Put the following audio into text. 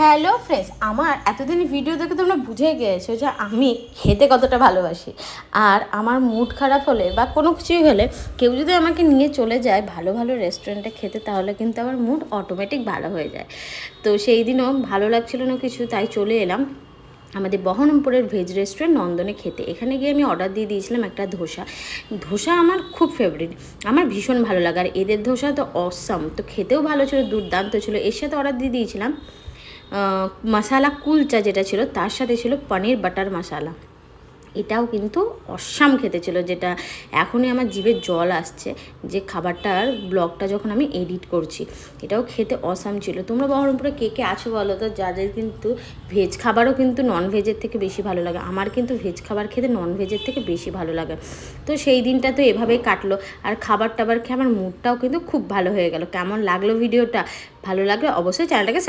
Hello friends, আমার এতদিন video দেখে তোমরা বুঝে গিয়েছো যে আমি খেতে কতটা ভালোবাসি। আর আমার মুড খারাপ হলে বা কোনো কিছুই হলে কেউ যদি আমাকে নিয়ে চলে যায় ভালো ভালো রেস্টুরেন্টে খেতে, তাহলে কিন্তু আমার মুড অটোমেটিক ভালো হয়ে যায়। তো সেই দিনও ভালো লাগছিল না কিছু, তাই চলে এলাম আমাদের বহরমপুরের ভেজ রেস্টুরেন্ট নন্দনে খেতে। এখানে গিয়ে আমি অর্ডার দিয়ে দিয়েছিলাম একটা ধোসা। ধোসা আমার খুব ফেভারিট, আমার ভীষণ ভালো লাগে। আর এদের ধোসা তো অসাম, তো খেতেও ভালো ছিল, দুর্দান্ত ছিল। এর সাথে অর্ডার দিয়ে দিয়েছিলাম মশালা কুলচা, যেটা ছিল তার সাথে ছিল পনির বাটার মশালা। এটাও কিন্তু অসাম খেতে ছিল, যেটা এখনই আমার জিভে জল আসছে যে খাবারটার ব্লগটা যখন আমি এডিট করছি। এটাও খেতে অসাম ছিল। তোমরা বহরমপুরে কে কে আছো বলো তো, যাদের কিন্তু ভেজ খাবারও কিন্তু নন ভেজের থেকে বেশি ভালো লাগে। আমার কিন্তু ভেজ খাবার খেতে নন ভেজের থেকে বেশি ভালো লাগে। তো সেই দিনটা তো এভাবেই কাটলো। আর খাবার টাবার খেয়ে আমার মুডটাও কিন্তু খুব ভালো হয়ে গেল। কেমন লাগলো ভিডিওটা? ভালো লাগলে অবশ্যই চ্যানেলটাকে